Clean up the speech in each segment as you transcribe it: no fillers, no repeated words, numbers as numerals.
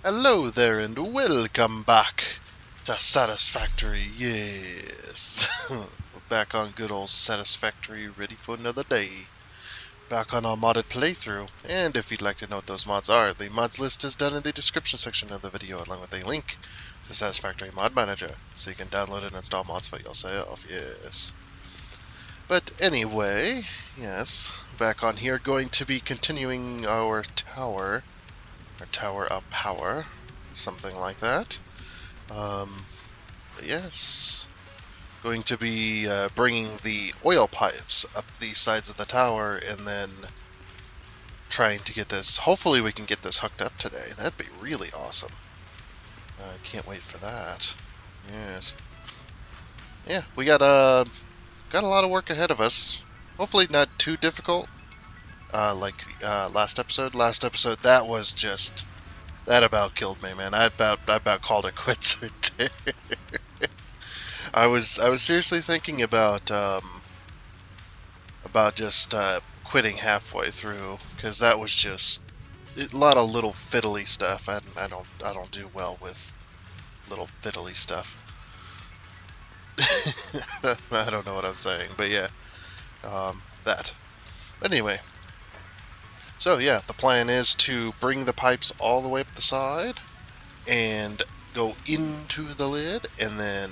Hello there and welcome back to Satisfactory, yes. We're back on good old Satisfactory, ready for another day. Back on our modded playthrough, and if you'd like to know what those mods are, the mods list is down in the description section of the video along with a link to Satisfactory Mod Manager, so you can download and install mods for yourself, yes. But anyway, yes, back on here going to be continuing our tower of power, something like that. But yes, going to be bringing the oil pipes up the sides of the tower and then trying to get this. Hopefully, we can get this hooked up today. That'd be really awesome. I can't wait for that. Yes. Yeah, we got a lot of work ahead of us. Hopefully, not too difficult. Like last episode. Last episode, that was just that about killed me, man. I about called it quits right there. I was seriously thinking about just quitting halfway through because that was just a lot of little fiddly stuff. I don't do well with little fiddly stuff. I don't know what I'm saying, but yeah, that. But anyway, so yeah, the plan is to bring the pipes all the way up the side and go into the lid, and then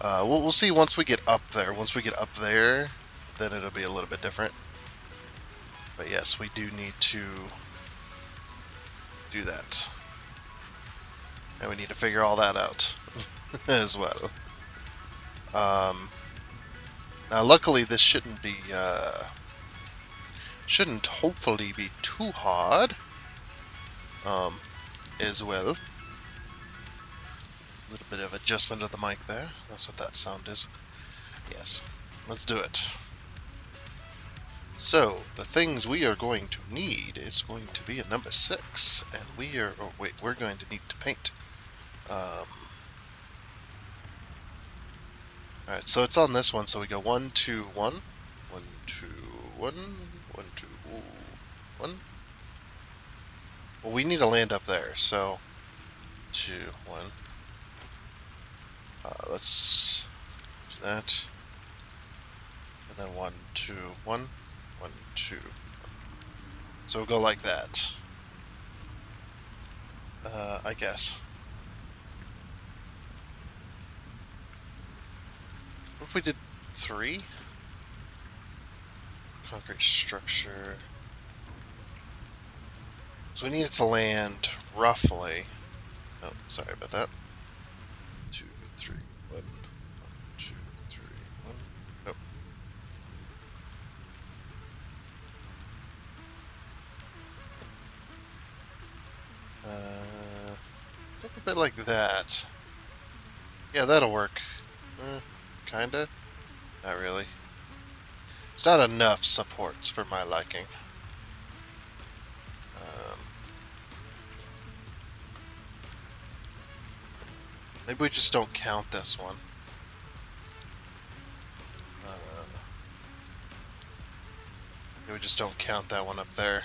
we'll see once we get up there. Once we get up there, then it'll be a little bit different. But yes, we do need to do that. And we need to figure all that out as well. Now, luckily, this shouldn't hopefully be too hard as well. A little bit of adjustment of the mic there. That's what that sound is. Yes, let's do it. So, the things we are going to need is going to be a number 6, and we're going to need to paint. Alright, so it's on this one, so we go 1, 2, 1. 1, 2, 1. 1, 2, 1. Well, we need to land up there, so 2, 1. Let's do that. And then 1, 2, 1. 1, 2. So we'll go like that. I guess. What if we did 3? Concrete structure. So we need it to land roughly. Oh, sorry about that. 2, 3, 1. 1, 2, 3, 1. Nope. I think a bit like that. Yeah, that'll work. Kinda. Not really. It's not enough supports for my liking. Maybe we just don't count this one. Maybe we just don't count that one up there.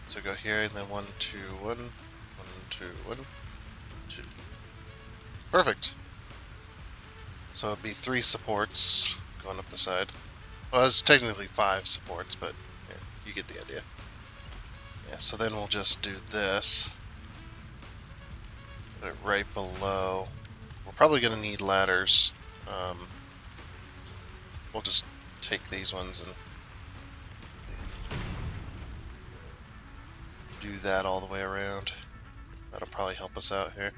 So go here and then 1, 2, 1. 1, 2, 1. 2. Perfect. So it'd be 3 supports going up the side. Well, it's technically 5 supports, but yeah, you get the idea. Yeah, so then we'll just do this. Put it right below. We're probably going to need ladders. We'll just take these ones and do that all the way around. That'll probably help us out here.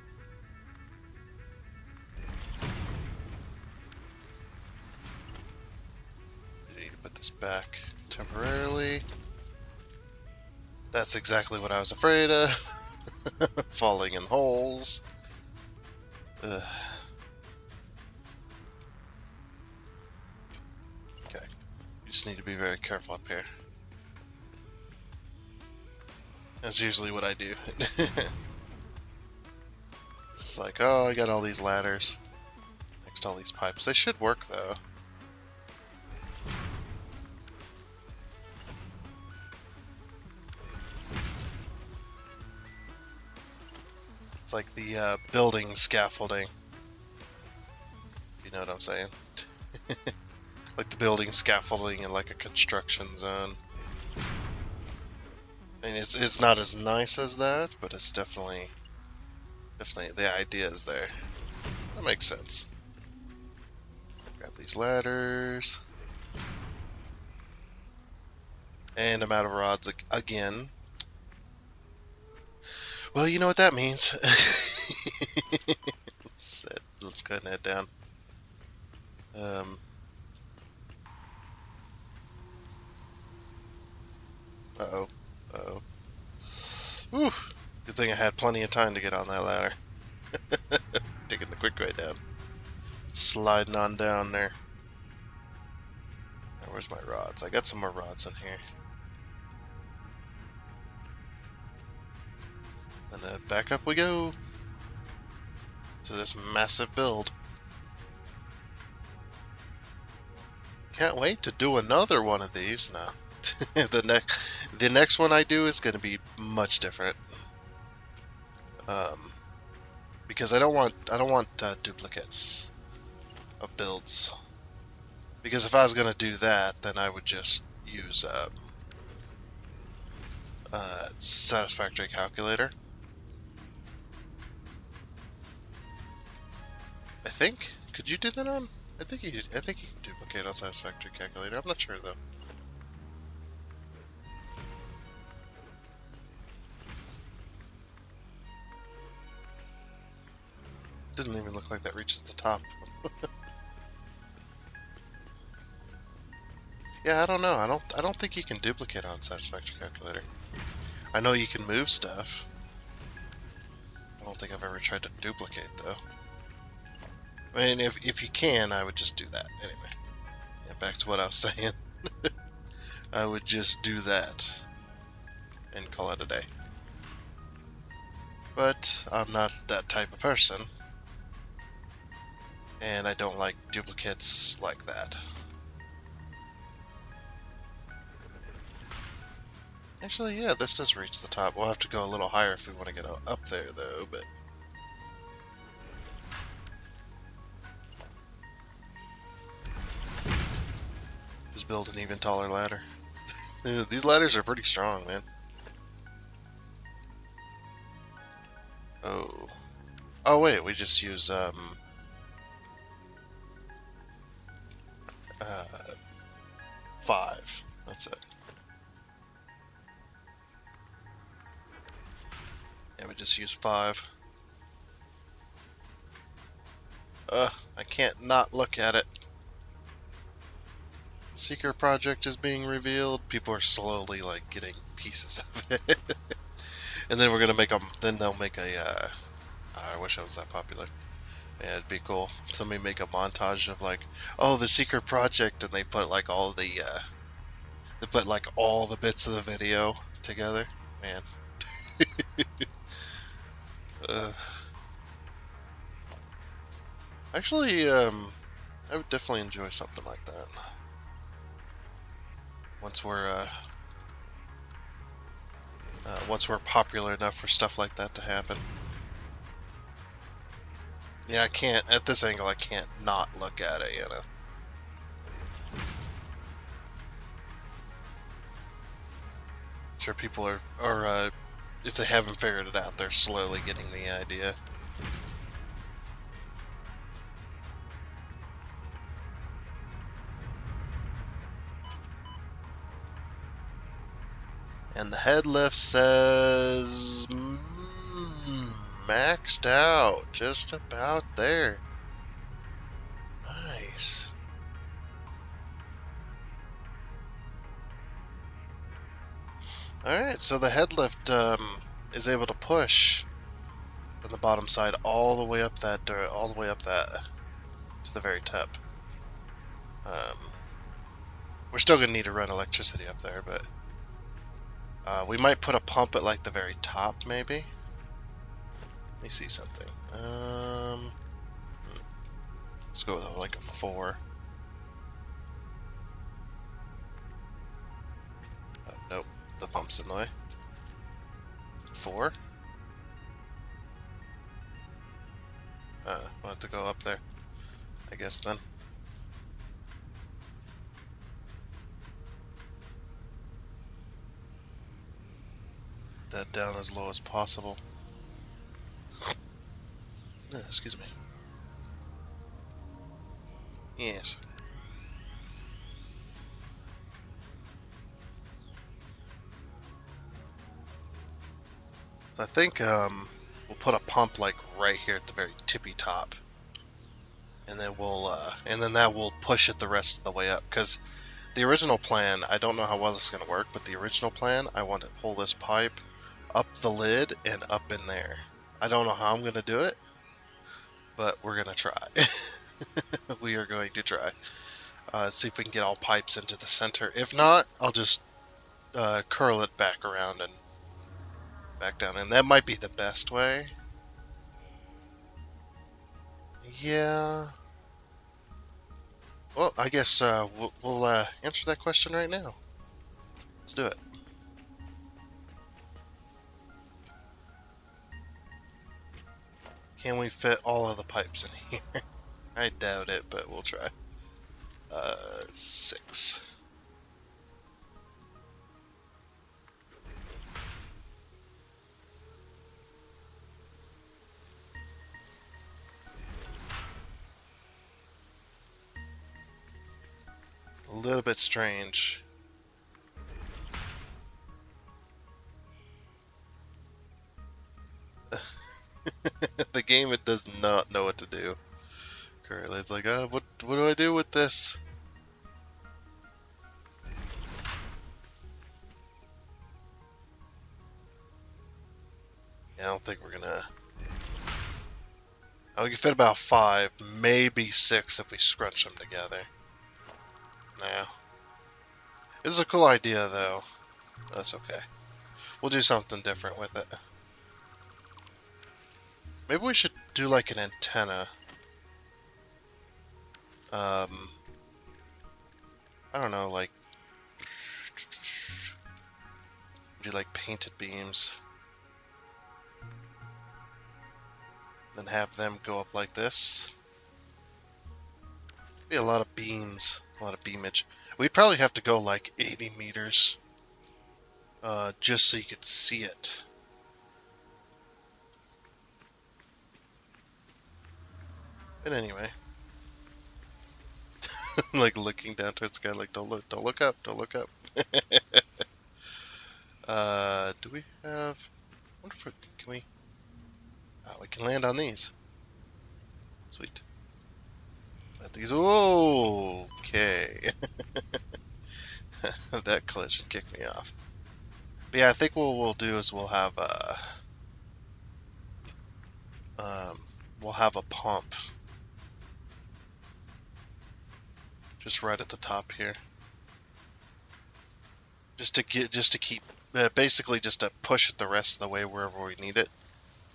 Need to put this back temporarily. That's exactly what I was afraid of. Falling in holes. Ugh. Okay. You just need to be very careful up here. That's usually what I do. It's like, oh, I got all these ladders next to all these pipes. They should work, though. like the building scaffolding. You know what I'm saying? Like the building scaffolding in like a construction zone. I mean, it's not as nice as that, but it's definitely the idea is there. That makes sense. Grab these ladders. And I'm out of rods again. Well, you know what that means. Let's go ahead and head down. Uh-oh. Uh-oh. Whew. Good thing I had plenty of time to get on that ladder. Taking the quick way down. Sliding on down there. Now, where's my rods? I got some more rods in here. And then back up we go to this massive build. Can't wait to do another one of these. No. the next one I do is going to be much different. Because I don't want duplicates of builds. Because if I was going to do that, then I would just use Satisfactory calculator. I think. Could you do that on? I think you can duplicate on Satisfactory calculator. I'm not sure though. Doesn't even look like that reaches the top. Yeah, I don't know. I don't think you can duplicate on Satisfactory calculator. I know you can move stuff. I don't think I've ever tried to duplicate though. I mean, if you can, I would just do that anyway. Yeah, back to what I was saying. I would just do that and call it a day. But I'm not that type of person, and I don't like duplicates like that. Actually, yeah, this does reach the top. We'll have to go a little higher if we want to get up there, though, but... Just build an even taller ladder. These ladders are pretty strong, man. Oh. Oh, wait, we just use, 5. That's it. Yeah, we just use 5. I can't not look at it. Secret project is being revealed. People are slowly, like, getting pieces of it. And then we're gonna make them, then they'll make a, I wish I was that popular. Yeah, it'd be cool. Somebody make a montage of, like, oh, the secret project, and they put, like, all the bits of the video together. Man. Actually, I would definitely enjoy something like that. Once we're popular enough for stuff like that to happen. Yeah, I can't, at this angle, I can't not look at it, you know. Sure, people are if they haven't figured it out, they're slowly getting the idea. And the head lift says maxed out, just about there. Nice. Alright, so the head lift is able to push from the bottom side all the way up that to the very top. We're still gonna need to run electricity up there, but we might put a pump at like the very top, maybe. Let me see something. Let's go with like a 4. Nope, the pump's in the way. 4. We'll have to go up there, I guess then. That down as low as possible. Excuse me. Yes. I think we'll put a pump like right here at the very tippy top, and then that will push it the rest of the way up. Because the original plan, I don't know how well this is gonna work, but the original plan, I want to pull this pipe up the lid and up in there. I don't know how I'm gonna do it, but we're gonna try. We are going to try. See if we can get all pipes into the center. If not, I'll just curl it back around and back down, and that might be the best way. Yeah. Well, I guess we'll answer that question right now. Let's do it. Can we fit all of the pipes in here? I doubt it, but we'll try. 6. A little bit strange. The game, it does not know what to do. Currently, it's like, what do I do with this? Yeah, I don't think we're gonna. We can fit about 5, maybe 6 if we scrunch them together. Nah. It's a cool idea, though. That's okay. We'll do something different with it. Maybe we should do like an antenna. I don't know, like do like painted beams, then have them go up like this. Be a lot of beams, a lot of beamage. We'd probably have to go like 80 meters, just so you could see it. But anyway, like looking down towards the sky, like don't look up, don't look up. Do we have? I wonder if can we? Oh, we can land on these. Sweet. Let these. Oh, okay. That collision kicked me off. But yeah, I think what we'll do is um, we'll have a pump just right at the top here, just to keep basically just to push it the rest of the way wherever we need it,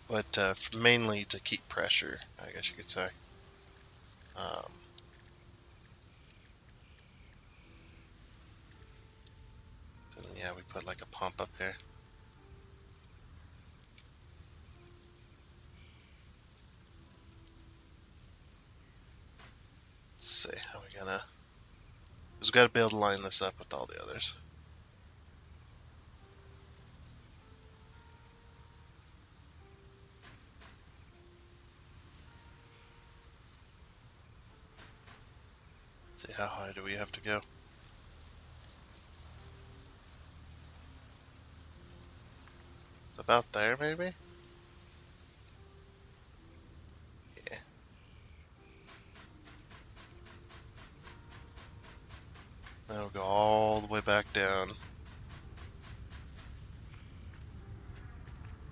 but mainly to keep pressure, I guess you could say. Um, and yeah, we put like a pump up here. Let's see how we gonna. Because we got to be able to line this up with all the others. Let's see, how high do we have to go? It's about there, maybe? Yeah. Then we'll go all the way back down.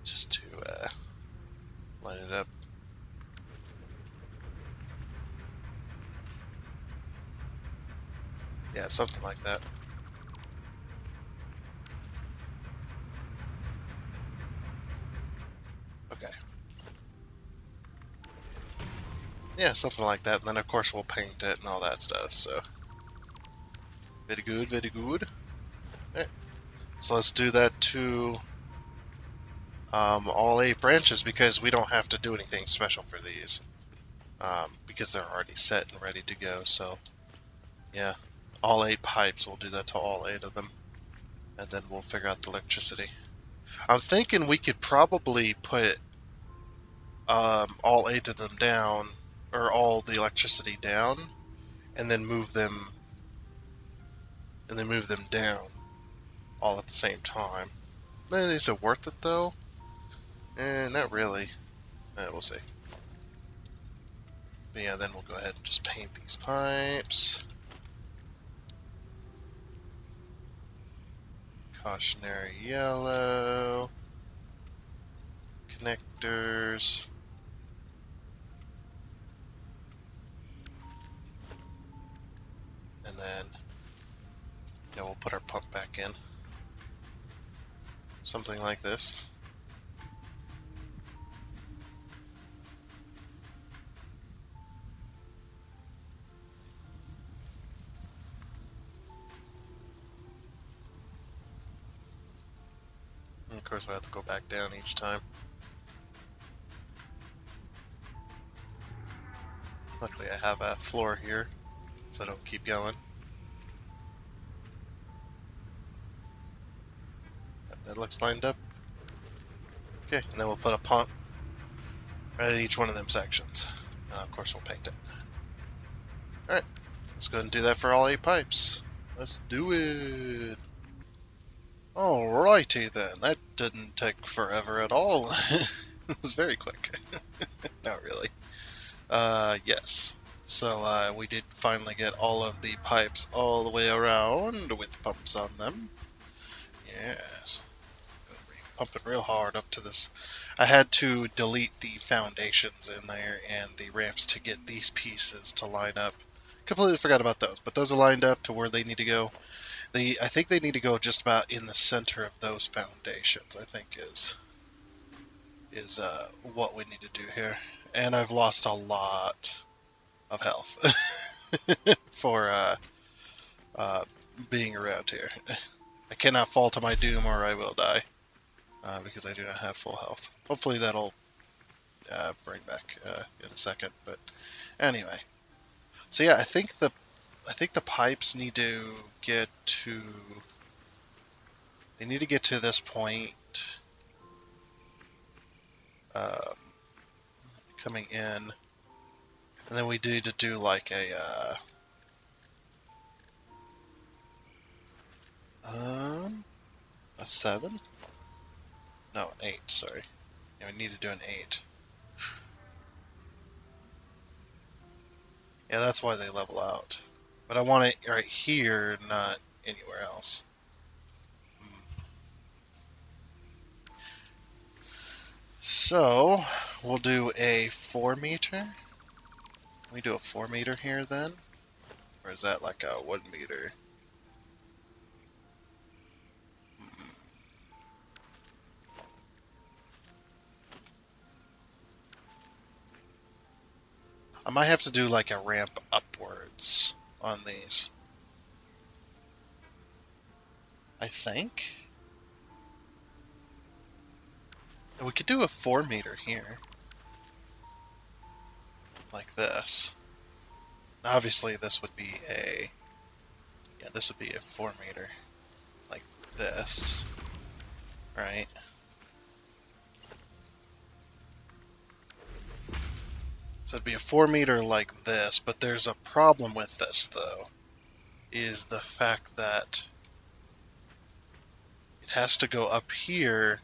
Just to line it up. Yeah, something like that. Okay. Yeah, something like that. And then, of course, we'll paint it and all that stuff, so. Very good, very good. Alright. So let's do that to all 8 branches, because we don't have to do anything special for these. because they're already set and ready to go. So yeah, all 8 pipes, we'll do that to all 8 of them, and then we'll figure out the electricity. I'm thinking we could probably put all 8 of them down, or all the electricity down, and then move them down all at the same time. Is it worth it though? Not really. We'll see. But yeah, then we'll go ahead and just paint these pipes. Cautionary yellow. Connectors. And then, yeah, we'll put our pump back in. Something like this. And of course, we have to go back down each time. Luckily, I have a floor here, so I don't keep going. That looks lined up. Okay, and then we'll put a pump right at each one of them sections. Of course, we'll paint it. Alright, let's go ahead and do that for all 8 pipes. Let's do it! Alrighty then, that didn't take forever at all. It was very quick. Not really. Yes. So we did finally get all of the pipes all the way around with pumps on them. Yes. Pumping real hard up to this. I had to delete the foundations in there and the ramps to get these pieces to line up. Completely forgot about those, but those are lined up to where they need to go. I think they need to go just about in the center of those foundations, I think is what we need to do here. And I've lost a lot of health for uh, being around here. I cannot fall to my doom or I will die because I do not have full health. Hopefully that'll bring back in a second. But anyway, so yeah, I think the pipes need to get to this point um, coming in, and then we need to do like a 7? No, an 8. Sorry, yeah, we need to do an 8. Yeah, that's why they level out. But I want it right here, not anywhere else. So, we'll do a 4 meter. Can we do a 4 meter here then? Or is that like a 1 meter? I might have to do like a ramp upwards on these. I think. We could do a 4 meter here. Like this. Obviously this would be a... Yeah, this would be a 4 meter. Like this. Right? So it'd be a 4 meter like this, but there's a problem with this though. Is the fact that it has to go up here,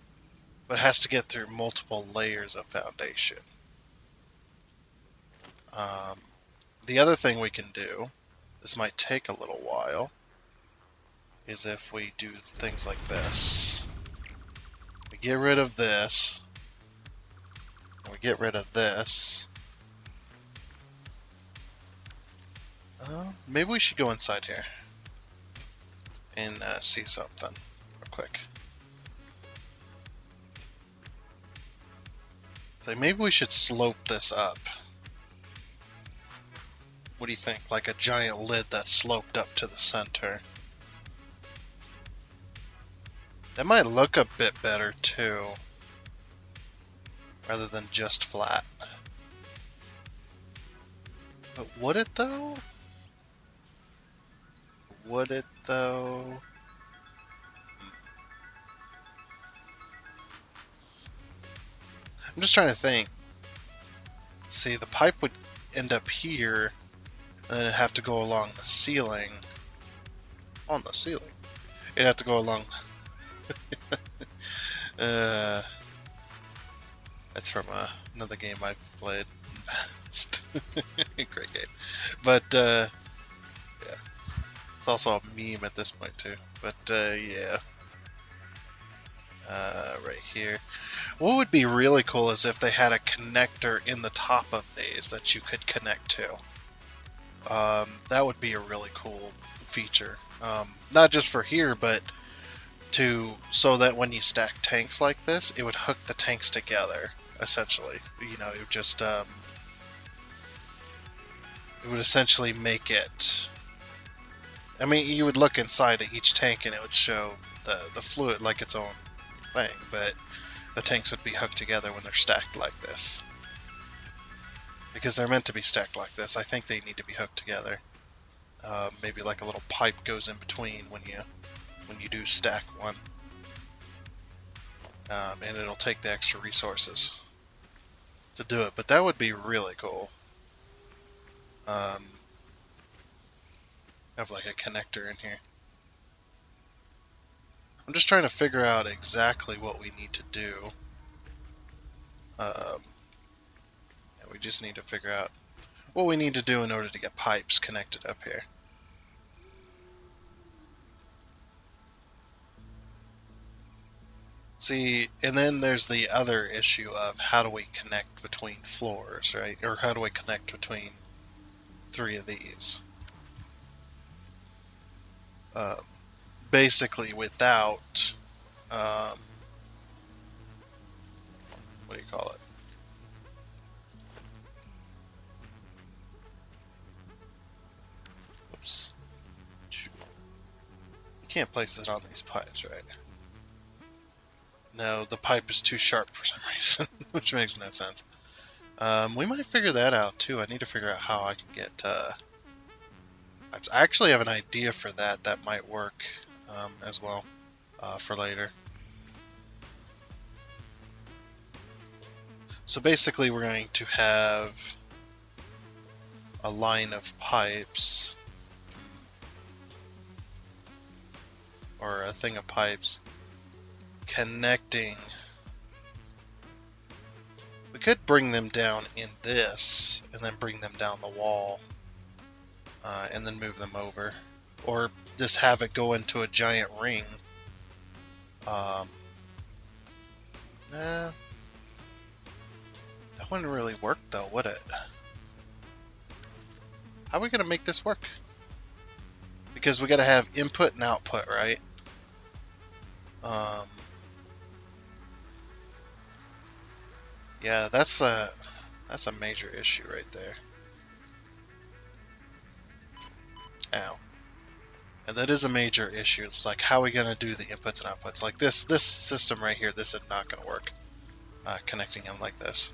but it has to get through multiple layers of foundation. The other thing we can do, this might take a little while, is if we do things like this. We get rid of this, and we get rid of this. Maybe we should go inside here and see something real quick. So maybe we should slope this up. What do you think? Like a giant lid that's sloped up to the center. That might look a bit better too, rather than just flat. But would it though? Would it though? I'm just trying to think. See, the pipe would end up here, and then it'd have to go along the ceiling. On the ceiling. It'd have to go along. uh, that's from another game I've played in the past. Great game. But, yeah. It's also a meme at this point, too. But, yeah. Right here. What would be really cool is if they had a connector in the top of these that you could connect to. That would be a really cool feature. Not just for here, but so that when you stack tanks like this, it would hook the tanks together, essentially. You know, it would just, it would essentially make it... I mean, you would look inside of each tank and it would show the fluid like its own thing, but the tanks would be hooked together when they're stacked like this. Because they're meant to be stacked like this. I think they need to be hooked together. Maybe like a little pipe goes in between when you do stack one. And it'll take the extra resources to do it. But that would be really cool. Have like a connector in here. I'm just trying to figure out exactly what we need to do. And we just need to figure out what we need to do in order to get pipes connected up here. See, and then there's the other issue of how do we connect between floors, right? Or how do we connect between three of these? Basically without, what do you call it? Oops. You can't place it on these pipes, right? No, the pipe is too sharp for some reason, which makes no sense. We might figure that out too. I need to figure out how I can get, I actually have an idea for that. That might work as well for later. So basically we're going to have a line of pipes, or a thing of pipes, connecting. We could bring them down in this, and then bring them down the wall, and then move them over. Or just have it go into a giant ring. Nah, that wouldn't really work though, would it? How are we going to make this work? Because we got to have input and output, right? Yeah, that's a major issue right there. Ow. And that is a major issue. It's like, how are we going to do the inputs and outputs? Like this system right here, this is not going to work. Connecting them like this.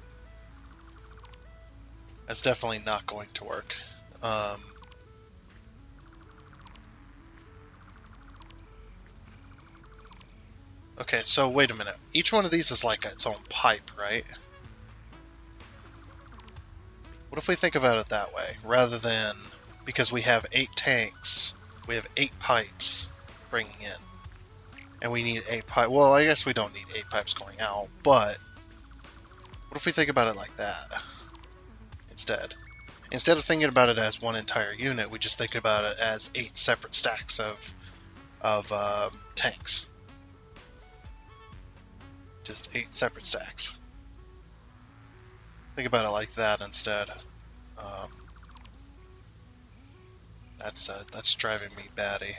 That's definitely not going to work. Okay, so wait a minute. Each one of these is like its own pipe, right? What if we think about it that way, rather than, because we have 8 tanks, we have 8 pipes bringing in, and we need 8 pipes. Well, I guess we don't need 8 pipes going out, but what if we think about it like that instead? Instead of thinking about it as one entire unit, we just think about it as 8 separate stacks of tanks. Just 8 separate stacks. Think about it like that instead. That's driving me batty.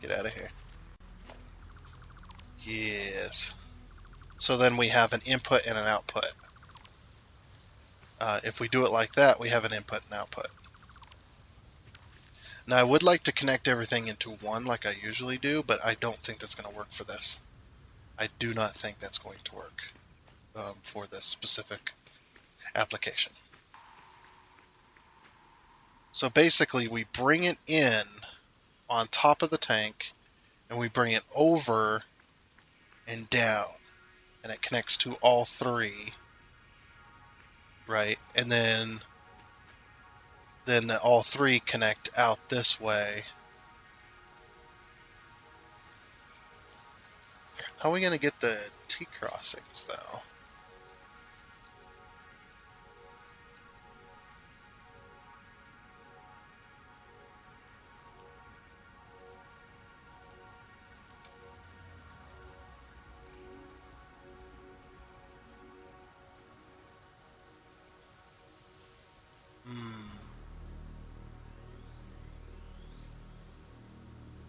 Get out of here. Yes. So then we have an input and an output. If we do it like that, we have an input and output. Now I would like to connect everything into one like I usually do, but I don't think that's going to work for this. I do not think that's going to work for this specific application. So basically, we bring it in on top of the tank, and we bring it over and down, and it connects to all three, right? And then all three connect out this way. How are we going to get the T crossings, though?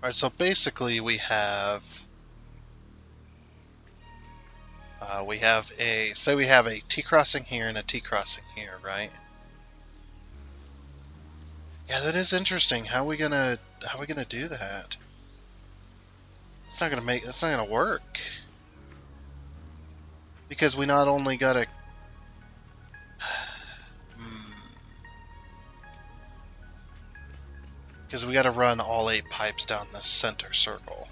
All right, so basically we have we have a T crossing here and a T crossing here, right? Yeah, that is interesting. How are we gonna do that? That's not gonna work. Because we not only gotta because we gotta run all 8 pipes down this center circle.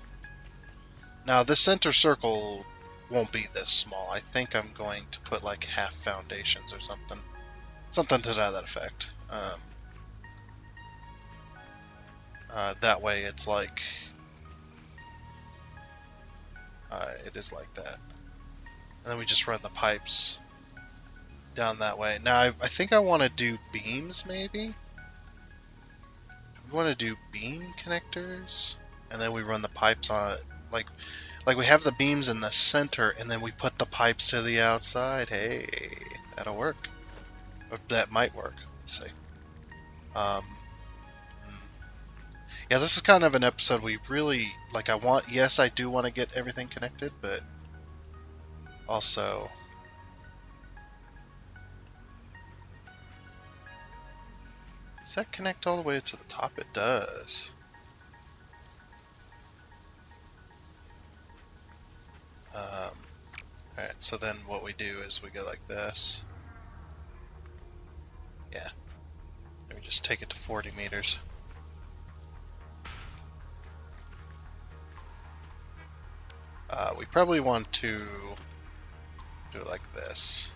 Now this center circle won't be this small. I think I'm going to put like half foundations or something. Something to that effect. That way it's like it is like that. And then we just run the pipes down that way. Now, I think I want to do beams, maybe? We want to do beam connectors, and then we run the pipes on it. Like we have the beams in the center, and then we put the pipes to the outside. Hey, that'll work. Or that might work. Let's see. Um, yeah, this is kind of an episode we really, like, yes, I do want to get everything connected, but also... Does that connect all the way to the top? It does. Alright, so then what we do is we go like this. Yeah. And we just take it to 40 meters. We probably want to do it like this.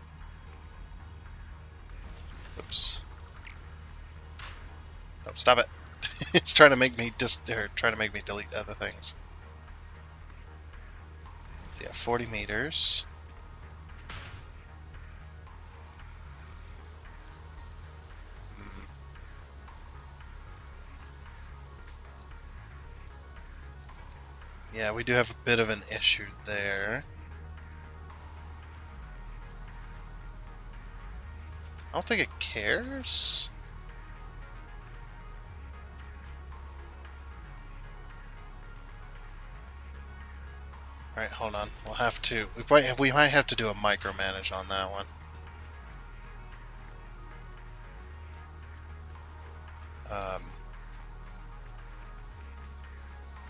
Oops. No, stop it. It's trying to make me delete other things. So yeah, 40 meters. Yeah, we do have a bit of an issue there. I don't think it cares. Alright, hold on. We'll have to... We might have to do a micromanage on that one.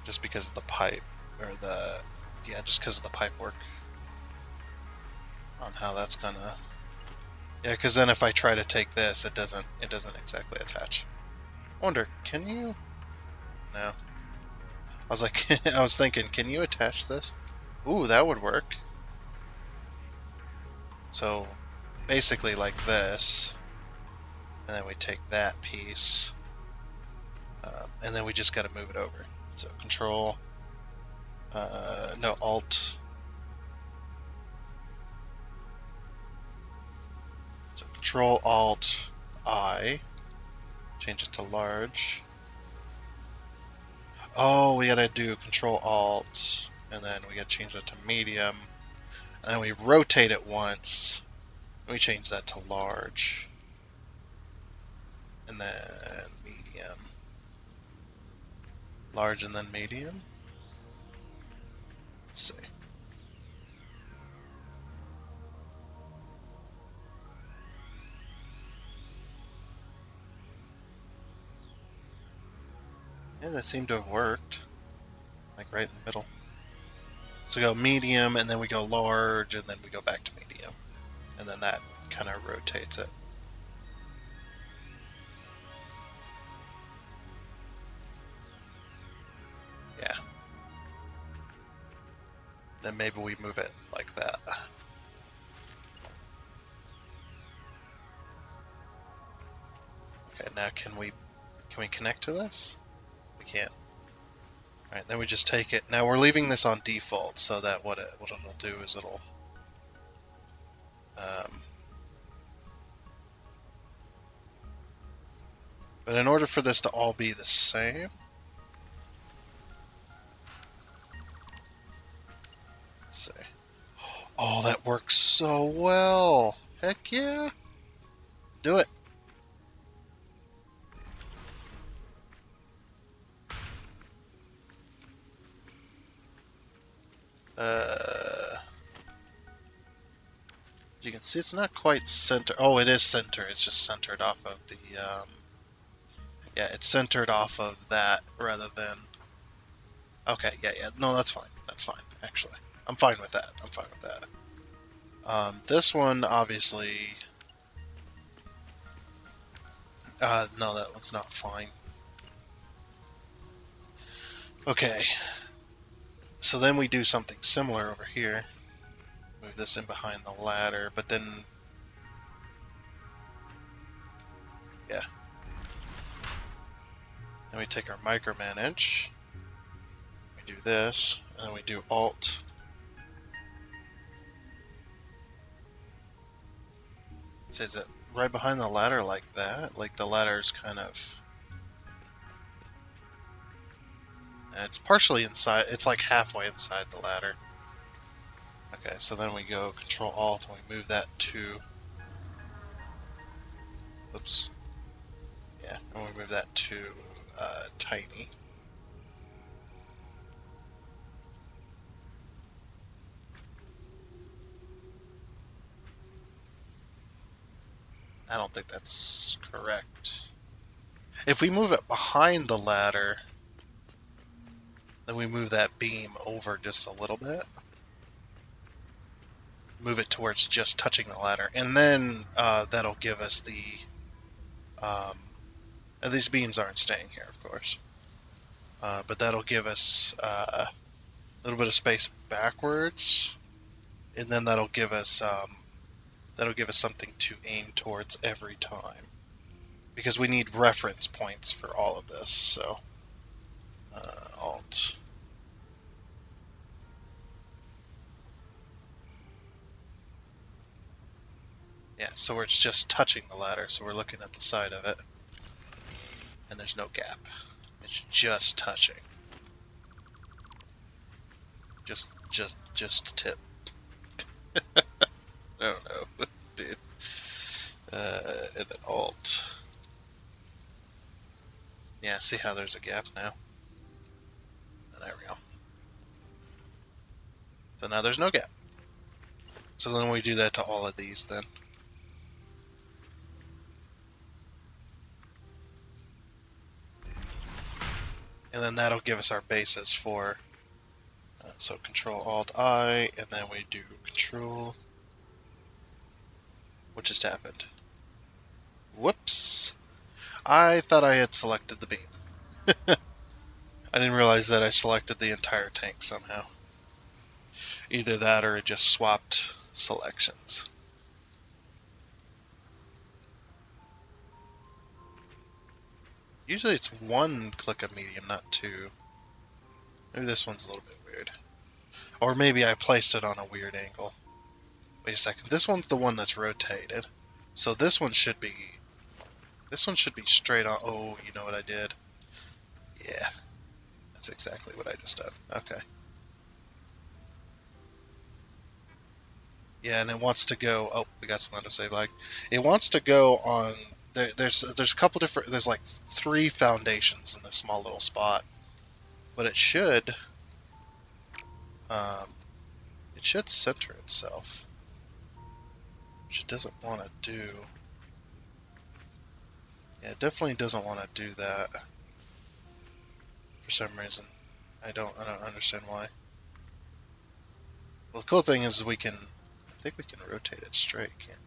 Just because of the pipe, or the... Yeah, just because of the pipe work. On how that's gonna... Yeah, because then if I try to take this, it doesn't exactly attach. I wonder, can you... No. I was like, I was thinking, can you attach this? Ooh, that would work. So, basically like this. And then we take that piece. And then we just gotta move it over. So, Control... no, Alt... So, Control, Alt, I. Change it to large. Oh, we gotta do Control Alt, and then we gotta change that to medium. And then we rotate it once. And we change that to large. And then medium. Large and then medium. Let's see. Yeah, that seemed to have worked. Like right in the middle. So we go medium, and then we go large, and then we go back to medium. And then that kind of rotates it. Yeah. Then maybe we move it like that. Okay, now can we connect to this? We can't. Alright, then we just take it. Now we're leaving this on default so that what it'll do is it'll but in order for this to all be the same, let's see. Oh, that works so well. Heck yeah. Do it. You can see it's not quite center. Oh, it is center. It's just centered off of the, yeah, it's centered off of that rather than, okay, yeah. No, that's fine. That's fine, actually. I'm fine with that. I'm fine with that. This one, obviously, no, that one's not fine. Okay. So then we do something similar over here. Move this in behind the ladder, but then, yeah. Then we take our micromanage. We do this, and then we do alt. So is it right behind the ladder like that? Like the ladder's kind of... It's partially inside. It's like halfway inside the ladder. Okay, so then we go Control Alt and we move that to... Oops. Yeah, and we move that to tiny. I don't think that's correct. If we move it behind the ladder, then we move that beam over just a little bit. Move it towards just touching the ladder, and then that'll give us the... and these beams aren't staying here, of course. But that'll give us a little bit of space backwards, and then that'll give us something to aim towards every time, because we need reference points for all of this. So Alt. Yeah, so where it's just touching the ladder, so we're looking at the side of it, and there's no gap. It's just touching. Just tip. I don't know, dude. And then Alt. Yeah, see how there's a gap now? And there we go. So now there's no gap. So then we do that to all of these then. And then that'll give us our bases for, so Control Alt I, and then we do Control, what just happened? Whoops. I thought I had selected the beam. I didn't realize that I selected the entire tank somehow. Either that or it just swapped selections. Usually it's one click of medium, not two. Maybe this one's a little bit weird. Or maybe I placed it on a weird angle. Wait a second, this one's the one that's rotated. So this one should be straight on. Oh, you know what I did? Yeah, that's exactly what I just did. Okay. Yeah, and it wants to go. Oh, we got some to say. Like, it wants to go on. There's a couple different. There's like 3 foundations in this small little spot, but it should center itself, which it doesn't want to do. Yeah, it definitely doesn't want to do that for some reason. I don't understand why. Well, the cool thing is I think we can rotate it straight, can't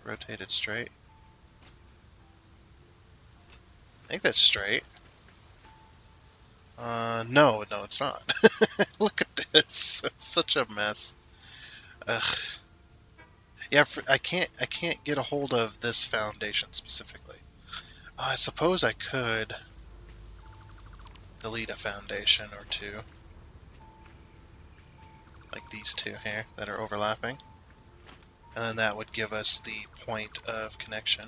rotate it straight? I think that's straight. No, it's not. Look at this. It's such a mess. Ugh. Yeah, I can't get a hold of this foundation specifically. I suppose I could delete a foundation or two. Like these two here that are overlapping. And then that would give us the point of connection.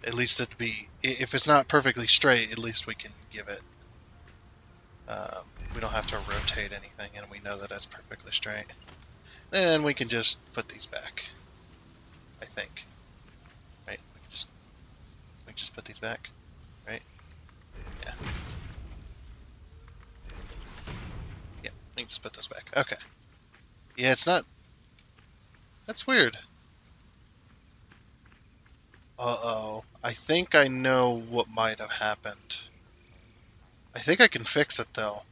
At least it'd be, if it's not perfectly straight, at least we can give it. We don't have to rotate anything, and we know that that's perfectly straight. Then we can just put these back. I think. Right? We can just put these back. Right? Yeah. Yeah, we can just put those back. Okay. Yeah, it's not. That's weird. Uh-oh. I think I know what might have happened. I think I can fix it, though.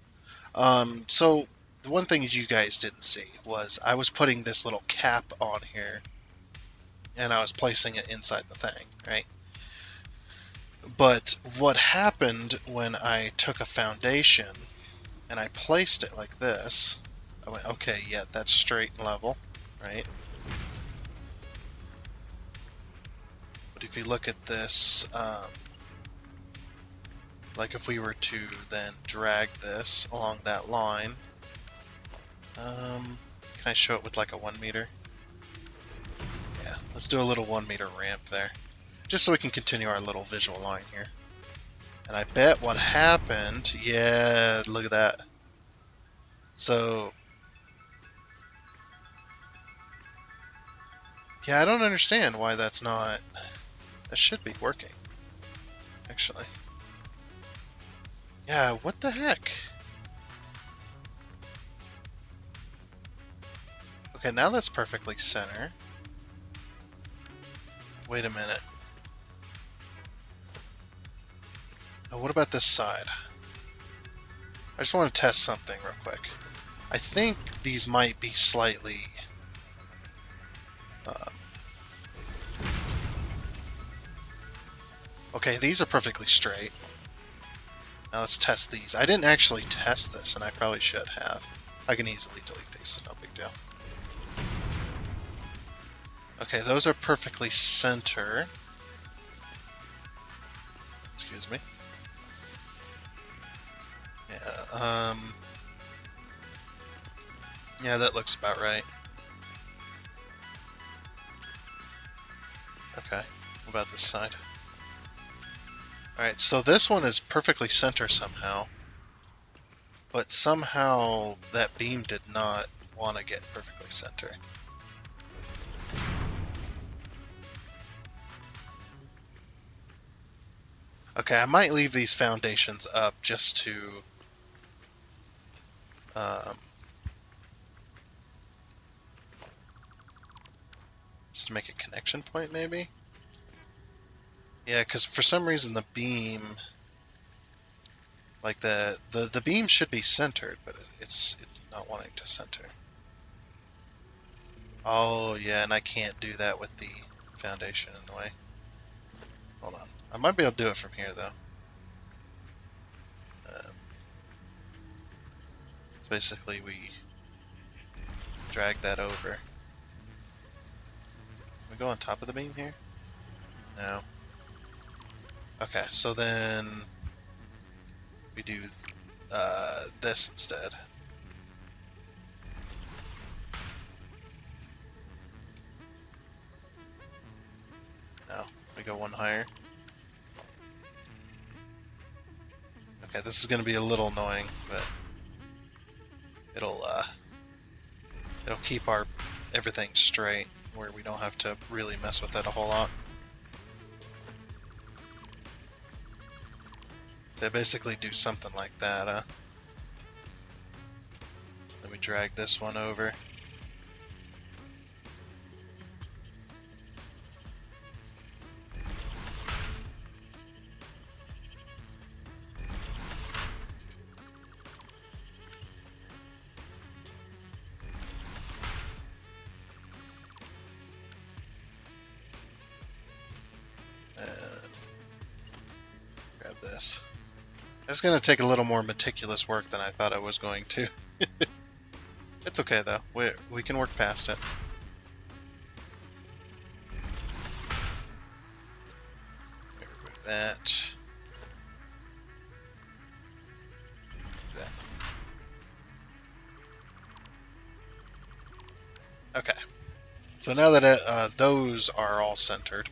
So the one thing you guys didn't see was I was putting this little cap on here and I was placing it inside the thing, right? But what happened when I took a foundation and I placed it like this, I went, okay, yeah, that's straight and level, right? But if you look at this, like if we were to then drag this along that line, can I show it with like a 1 meter? Yeah, let's do a little 1 meter ramp there. Just so we can continue our little visual line here. And I bet what happened, yeah, look at that. So, yeah, I don't understand why that's not, that should be working, actually. Yeah, what the heck? Okay, now that's perfectly center. Wait a minute. Now what about this side? I just want to test something real quick. I think these might be slightly... okay, these are perfectly straight. Now let's test these. I didn't actually test this, and I probably should have. I can easily delete these, no big deal. Okay, those are perfectly center. Excuse me. Yeah, yeah, that looks about right. Okay, what about this side? Alright, so this one is perfectly center somehow. But somehow that beam did not want to get perfectly center. Okay, I might leave these foundations up just to make a connection point, maybe? Yeah, because for some reason the beam, like the beam should be centered, but it's not wanting to center. Oh, yeah, and I can't do that with the foundation in the way. Hold on. I might be able to do it from here, though. So basically, we drag that over. Can we go on top of the beam here? No. Okay, so then we do this instead. No, we go one higher. Okay, this is going to be a little annoying, but it'll keep our everything straight, where we don't have to really mess with it a whole lot. So basically do something like that, huh? Then we drag this one over. remove this. It's going to take a little more meticulous work than I thought I was going to. It's okay though. We can work past it. Remove that. That. Okay. So now that those are all centered,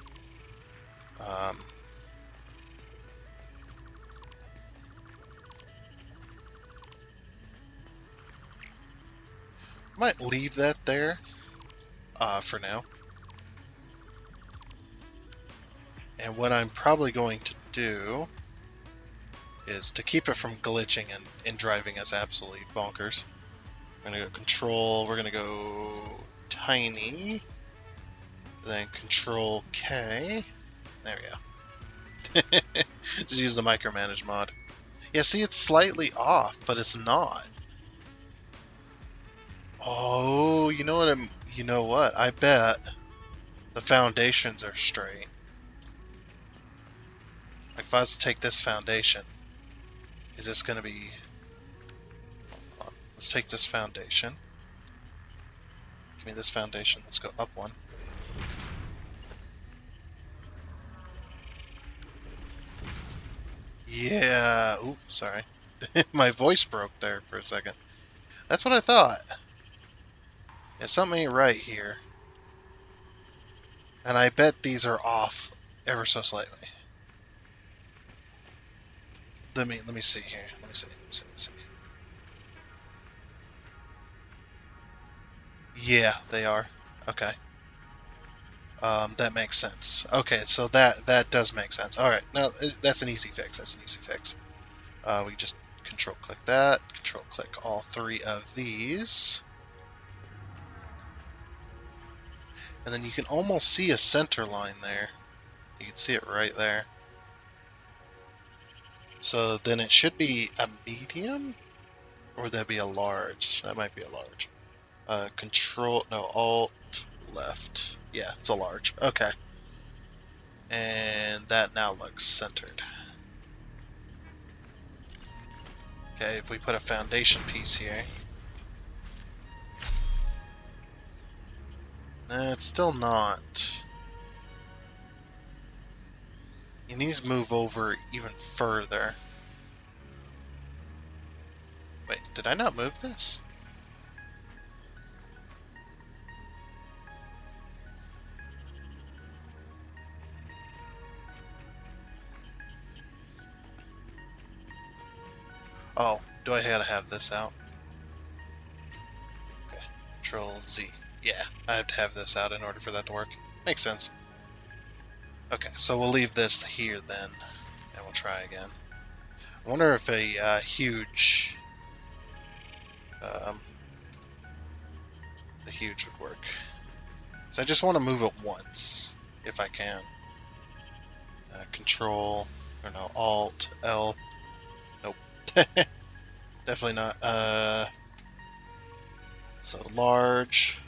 might leave that there for now. And what I'm probably going to do is to keep it from glitching and driving us absolutely bonkers. We're going to go control, we're going to go tiny, then control K. There we go. Just use the micromanage mod. Yeah, see, it's slightly off, but it's not. Oh, you know what? You know what? I bet the foundations are straight. Like if I was to take this foundation, is this going to be? Hold on. Let's take this foundation. Give me this foundation. Let's go up one. Yeah. Ooh, sorry. My voice broke there for a second. That's what I thought. Yeah, something ain't right here. And I bet these are off ever so slightly. Let me see here. Let me see. Yeah, they are. Okay. That makes sense. Okay, so that does make sense. All right, now that's an easy fix. That's an easy fix. We just control click that. Control click all three of these. And then you can almost see a center line there. You can see it right there. So then it should be a medium? Or would that be a large? That might be a large. Alt, left. Yeah, it's a large. Okay. And that now looks centered. Okay, if we put a foundation piece here. It's still not. It needs to move over even further. Wait, did I not move this? Oh, do I gotta have this out? Okay, Control Z. Yeah, I have to have this out in order for that to work. Makes sense. Okay, so we'll leave this here then, and we'll try again. I wonder if a huge, the huge would work. So I just want to move it once, if I can. Control, or no, Alt, L. Nope. Definitely not. So large,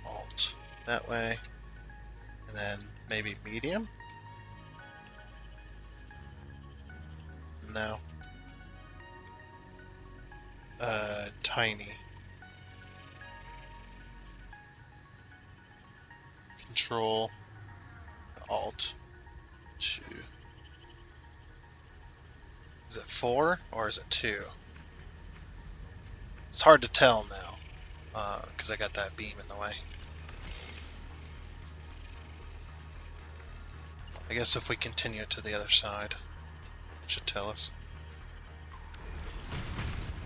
Alt, that way, and then maybe medium? No. Tiny. Control, Alt, 2. Is it 4 or is it 2? It's hard to tell now, because I got that beam in the way. I guess if we continue to the other side, it should tell us.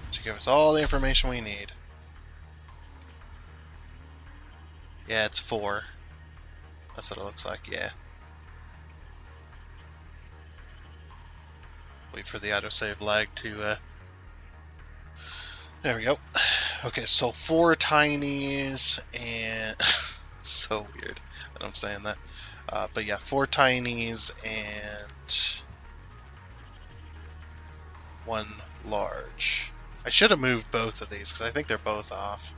It should give us all the information we need. Yeah, it's 4. That's what it looks like, yeah. Wait for the autosave lag to, there we go. Okay, so 4 tinies and... so weird that I'm saying that. But yeah, 4 tinies and 1 large. I should have moved both of these because I think they're both off.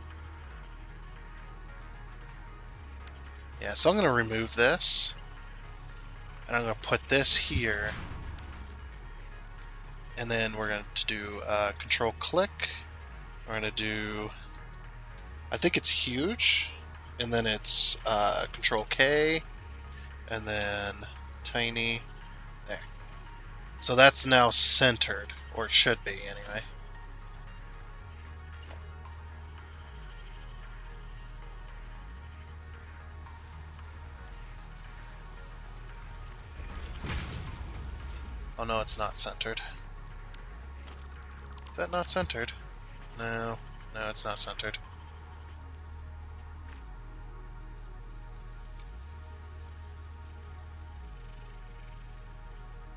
Yeah, so I'm going to remove this. And I'm going to put this here. And then we're going to do control click. We're going to do, I think it's huge. And then it's control K. And then tiny. There. So that's now centered, or it should be anyway. Oh no, it's not centered. Is that not centered? No, it's not centered.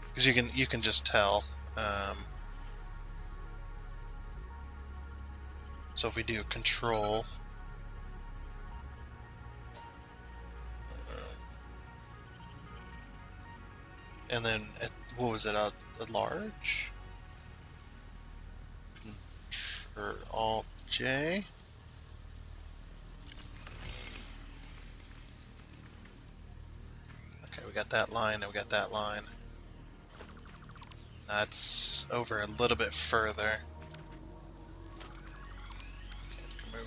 Because you can just tell. So if we do control, and then what was it? A large? Alt J. Okay, we got that line, and we got that line. That's over a little bit further. Okay,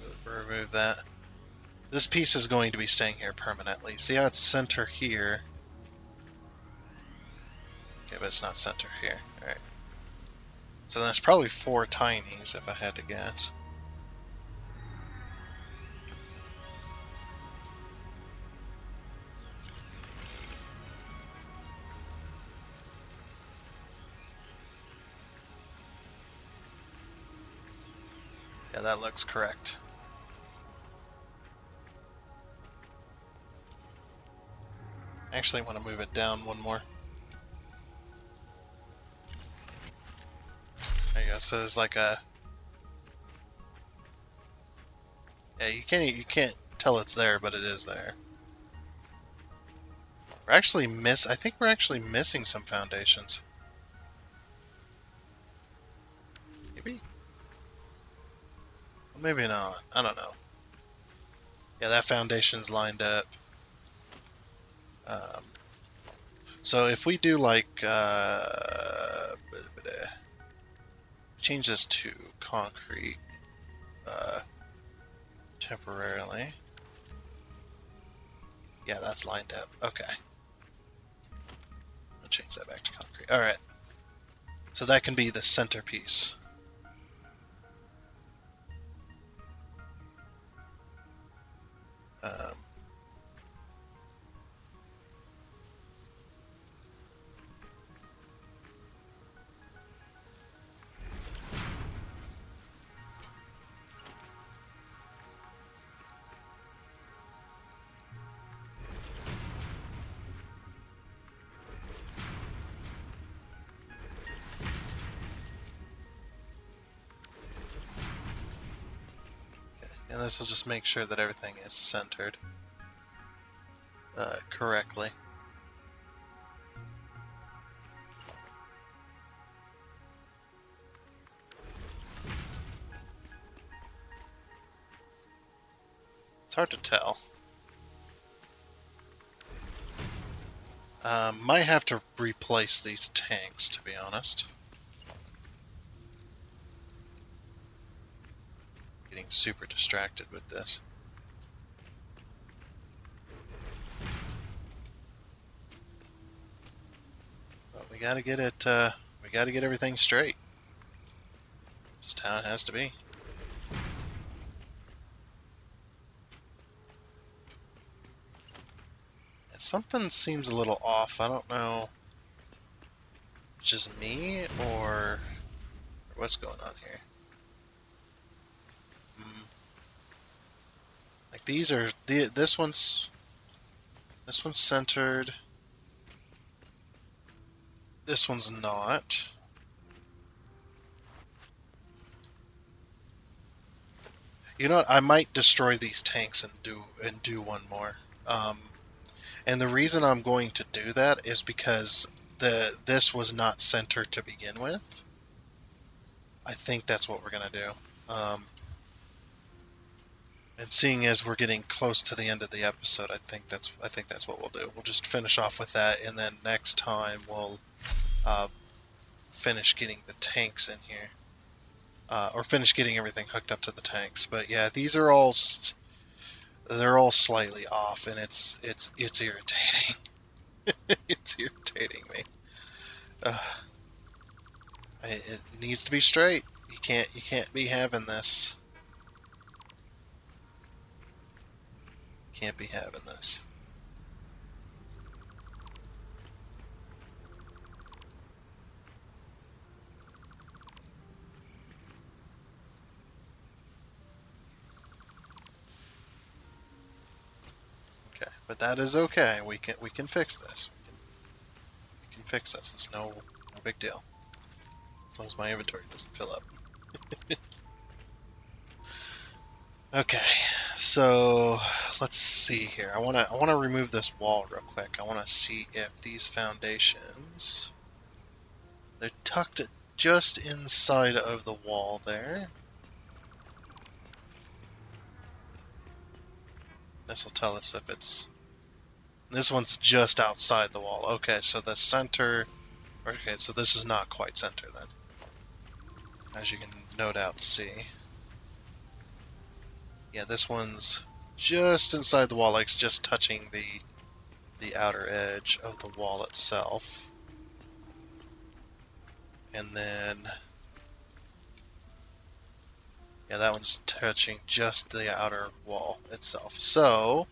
remove that. This piece is going to be staying here permanently. See how it's center here? Okay, but it's not center here. Alright. So that's probably 4 tinies if I had to guess. Yeah, that looks correct. I actually want to move it down one more. There you go. So there's like a... Yeah, you can't tell it's there, but it is there. We're actually I think we're actually missing some foundations. Maybe? Well, maybe not. I don't know. Yeah, that foundation's lined up. So if we do like change this to concrete temporarily. Yeah, that's lined up. Okay. I'll change that back to concrete. All right. So that can be the centerpiece. And this will just make sure that everything is centered correctly. It's hard to tell. Might have to replace these tanks, to be honest. Getting super distracted with this. But we gotta get it, we gotta get everything straight. Just how it has to be. And something seems a little off. I don't know. It's just me or what's going on here. Like these are this one's centered. This one's not. You know what? I might destroy these tanks and do one more. And the reason I'm going to do that is because this was not centered to begin with. I think that's what we're gonna do. And seeing as we're getting close to the end of the episode, I think that's what we'll do. We'll just finish off with that, and then next time we'll finish getting the tanks in here, or finish getting everything hooked up to the tanks. But yeah, these are all they're all slightly off, and it's irritating. It's irritating me. Uh, it needs to be straight. You can't be having this. Can't be having this. Okay, but that is okay. We can fix this. We can fix this. It's no big deal. As long as my inventory doesn't fill up. Okay, so let's see here. I wanna remove this wall real quick. I wanna see if these foundations, they're tucked just inside of the wall there. This will tell us if it's, this one's just outside the wall. Okay, so the center, okay, so this is not quite center then, as you can no doubt see. Yeah, this one's just inside the wall, like just touching the outer edge of the wall itself. And then, yeah, that one's touching just the outer wall itself. So,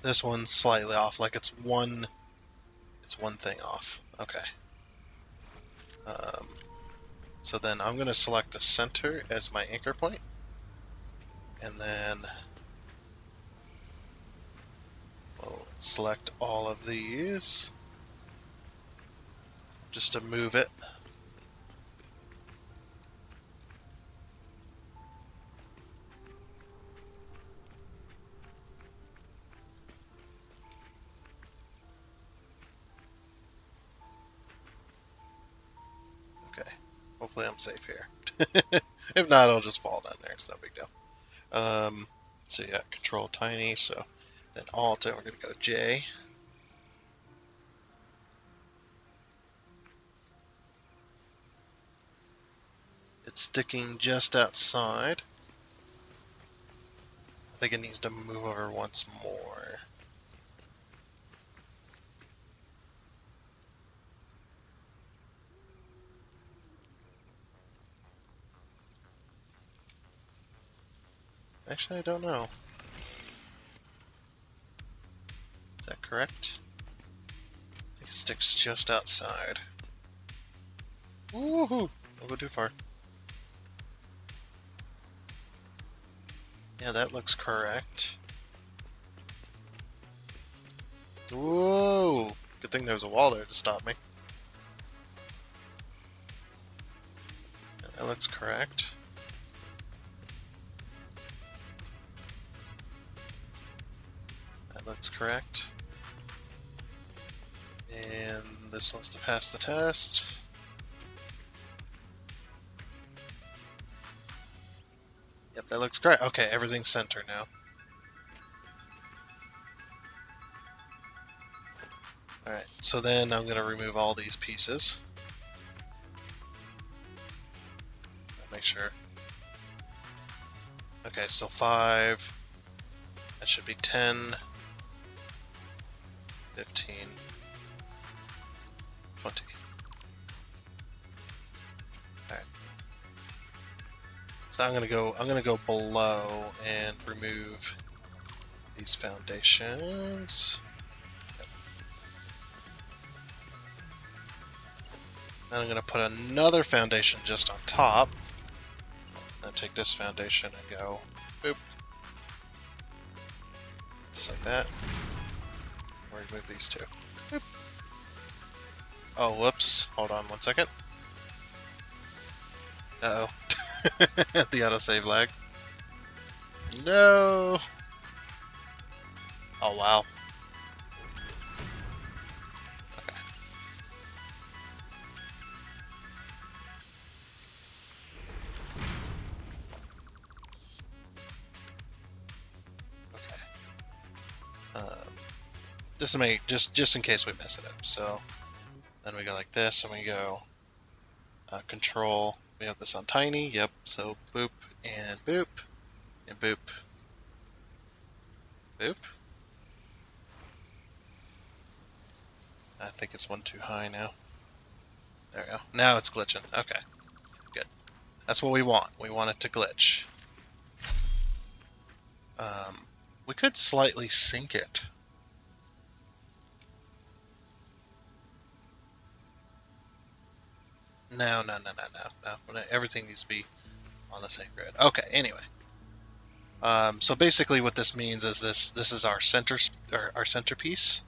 this one's slightly off, like it's one thing off. Okay. So then I'm going to select the center as my anchor point, and then we'll select all of these just to move it. Okay, hopefully I'm safe here. If not, I'll just fall down there. It's no big deal. So yeah, control tiny, so then alt, and we're going to go J. It's sticking just outside. I think it needs to move over once more. Actually, I don't know. Is that correct? I think it sticks just outside. Woohoo! Don't go too far. Yeah, that looks correct. Whoa! Good thing there was a wall there to stop me. Yeah, that looks correct. That looks correct. And this wants to pass the test. Yep, that looks great. Okay, everything's centered now. Alright, so then I'm going to remove all these pieces. Make sure. Okay, so 5. That should be 10. 15. 20. Alright. So I'm gonna go below and remove these foundations. Yep. Then I'm gonna put another foundation just on top. Then take this foundation and go boop. Just like that. Remove these two. Boop. Oh, whoops. Hold on one second. Uh-oh. The autosave lag. No! Oh, wow. Okay. Just to make just in case we mess it up. So then we go like this, and we go control. We have this on tiny. Yep. So boop and boop and boop, boop. I think it's one too high now. There we go. Now it's glitching. Okay, good. That's what we want. We want it to glitch. We could slightly sync it. No. Everything needs to be on the same grid. Okay, anyway. So basically what this means is this is our centerpiece.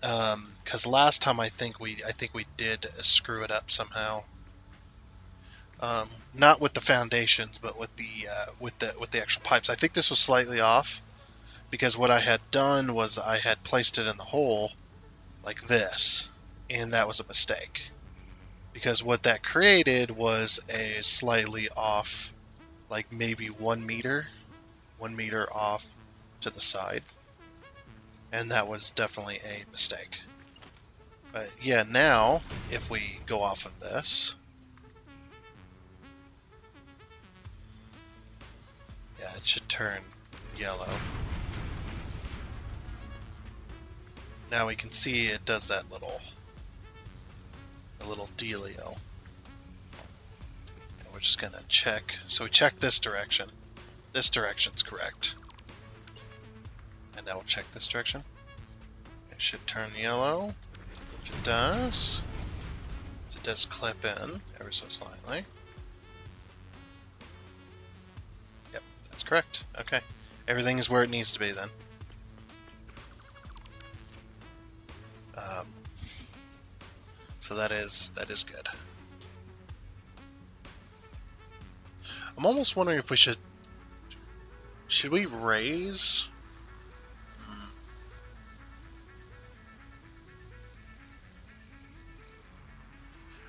Because last time I think we did screw it up somehow. Not with the foundations, but with the actual pipes. I think this was slightly off because what I had done was I had placed it in the hole like this, and that was a mistake. Because what that created was a slightly off, like maybe 1 meter off to the side, and that was definitely a mistake. But yeah, now if we go off of this, yeah, it should turn yellow. Now we can see it does that little dealio. And we're just gonna check. So we check this direction. This direction's correct. And now we'll check this direction. It should turn yellow, which it does. So it does clip in ever so slightly. Yep, that's correct. Okay, everything is where it needs to be then. So that is good. I'm almost wondering if we should we raise?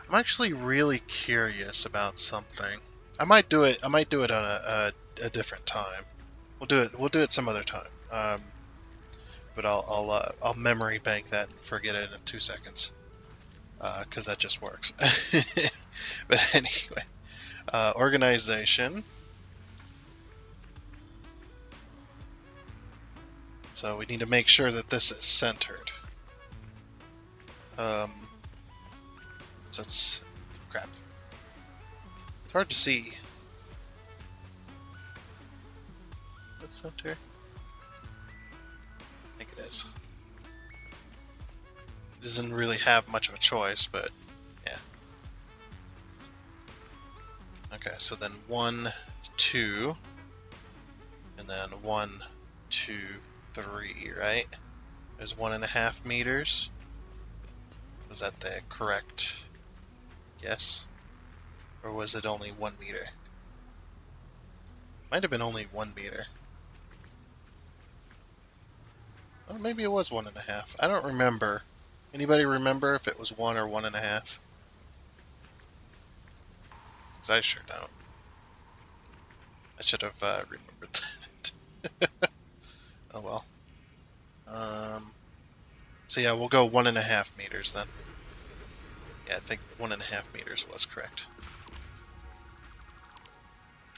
I'm actually really curious about something. I might do it on a different time. We'll do it some other time. But I'll memory bank that and forget it in 2 seconds. Because that just works. But anyway, organization. So we need to make sure that this is centered. So it's crap. It's hard to see. What's center? I think it is. It doesn't really have much of a choice, but yeah. Okay, so then 1, 2, and then 1, 2, 3, right? There's 1.5 meters. Was that the correct guess? Or was it only 1 meter? Might have been only 1 meter. Oh, maybe it was 1.5. I don't remember. Anybody remember if it was 1 or 1.5? Because I sure don't. I should have remembered that. Oh well. So yeah, we'll go 1.5 meters then. Yeah, I think 1.5 meters was correct.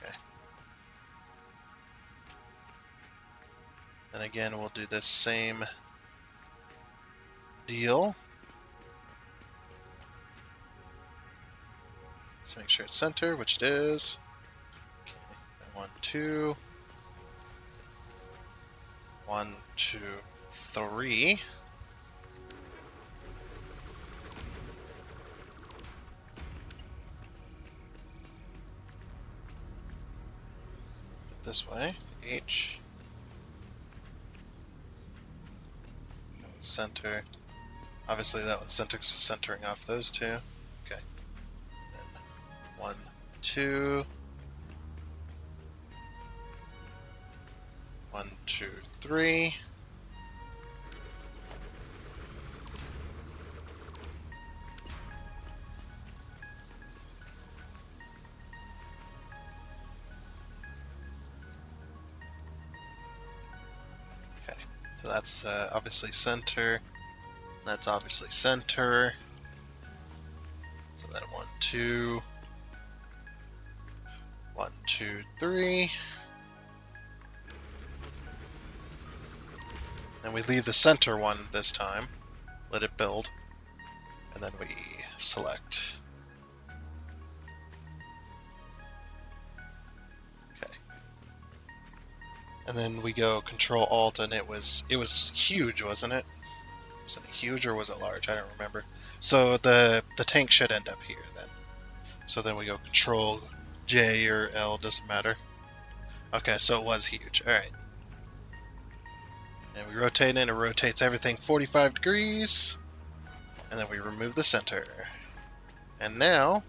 Okay. Then again, we'll do this same deal. Let's make sure it's center, which it is. Okay, then 1, 2. 1, 2, 3. This way. H. That one's center. Obviously that one's centering off those two. Okay. Then 1, 2. 1, 2, 3. Okay. So that's obviously center. That's obviously center. So then 1, 2, 1, 2, 3. And we leave the center one this time. Let it build. And then we select. Okay. And then we go Control Alt, and it was huge, wasn't it? Was it huge or was it large? I don't remember. So the tank should end up here then. So then we go Control J or L, doesn't matter. Okay, so it was huge. Alright. And we rotate it, it rotates everything 45 degrees. And then we remove the center. And now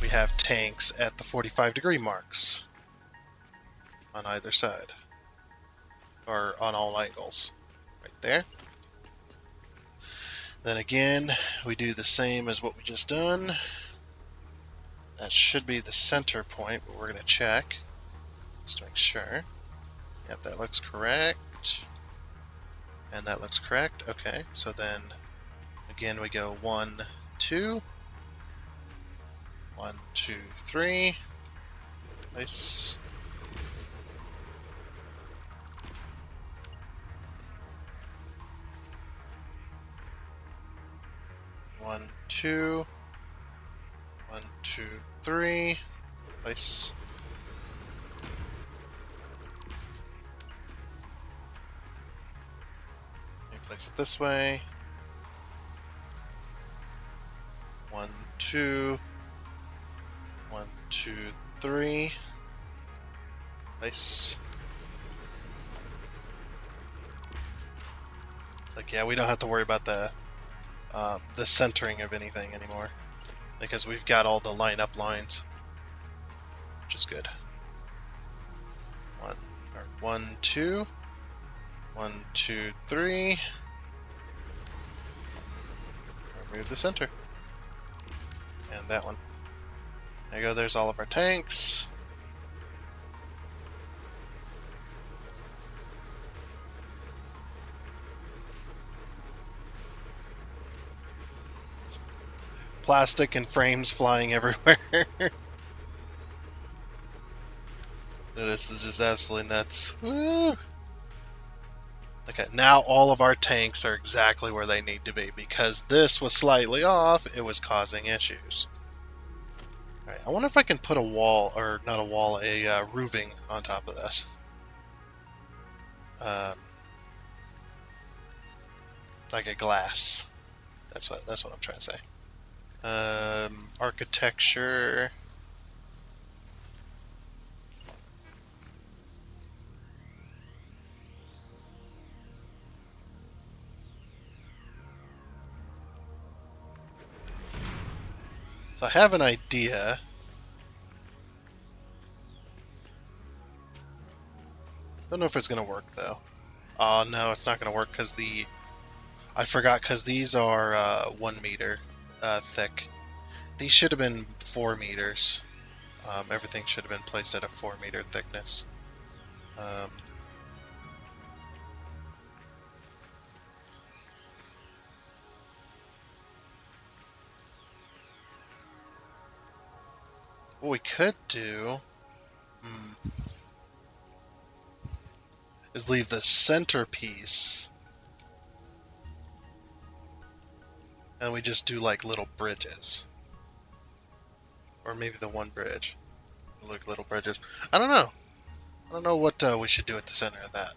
we have tanks at the 45-degree marks on either side. Or on all angles. Right there. Then again, we do the same as what we just done. That should be the center point, but we're going to check. Just to make sure. Yep, that looks correct. And that looks correct. Okay, so then again we go 1, 2. 1, 2, 3. Nice. One, 2. 1, 2, 3. Nice. Place it this way. 1, 2. 1, 2, 3. Nice. Like, yeah, we don't have to worry about the centering of anything anymore, because we've got all the line-up lines, which is good. 1, 2. 1, 2, 3. Remove the center. And that one. There you go, there's all of our tanks. Plastic and frames flying everywhere. This is just absolutely nuts. Woo! Okay, now all of our tanks are exactly where they need to be, because this was slightly off, it was causing issues. Alright, I wonder if I can put a wall, or not a wall, a roofing on top of this. Like a glass. That's what I'm trying to say. Architecture. So I have an idea. Don't know if it's gonna work though. Oh no, it's not gonna work because I forgot, because these are 1 meter thick. These should have been 4 meters. Everything should have been placed at a 4-meter thickness. What we could do is leave the centerpiece, and we just do like little bridges. Or maybe the one bridge. Like little bridges. I don't know. I don't know what we should do at the center of that.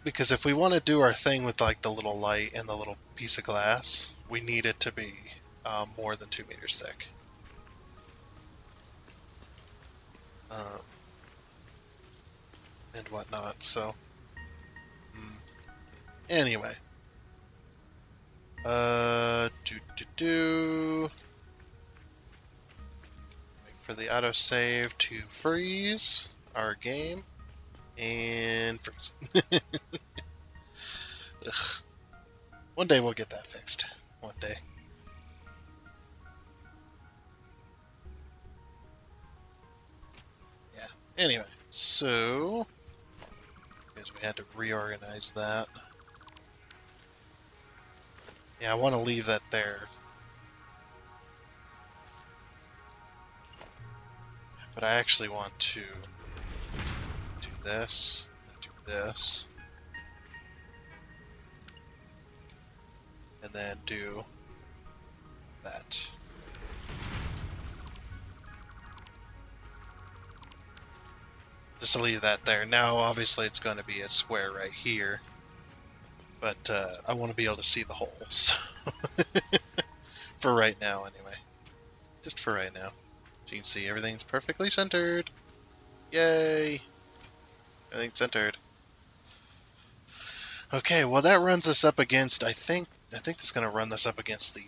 Because if we want to do our thing with like the little light and the little piece of glass, we need it to be more than 2 meters thick. And whatnot, so anyway. Wait for the autosave to freeze our game, and freeze. Ugh. One day we'll get that fixed. One day. Yeah. Anyway, so because we had to reorganize that. Yeah, I want to leave that there. But I actually want to do this, and do this, and then do that. Just to leave that there. Now, obviously, it's going to be a square right here, but I want to be able to see the holes. For right now, anyway. Just for right now. So you can see everything's perfectly centered. Yay! Everything's centered. Okay, well that runs us up against, I think it's gonna run this up against the,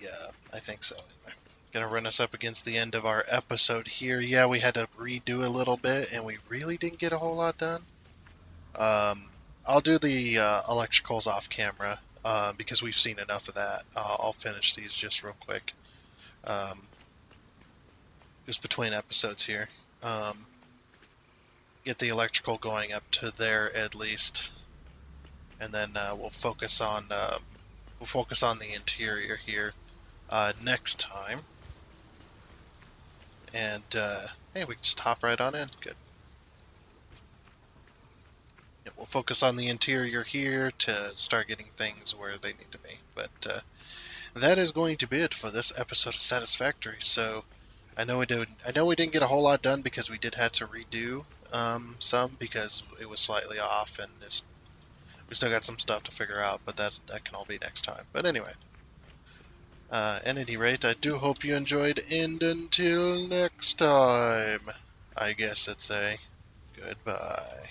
I think so anyway. Gonna run us up against the end of our episode here. Yeah, we had to redo a little bit, and we really didn't get a whole lot done. I'll do the electricals off camera, because we've seen enough of that. I'll finish these just real quick. Just between episodes here. Get the electrical going up to there at least, and then we'll focus on the interior here next time. And hey, we can just hop right on in. Good. Yeah, we'll focus on the interior here to start getting things where they need to be. But that is going to be it for this episode of Satisfactory. So I know we didn't get a whole lot done because we did have to redo some because it was slightly off, and we still got some stuff to figure out. But that can all be next time. But anyway. At any rate, I do hope you enjoyed, and until next time, I guess it's a goodbye.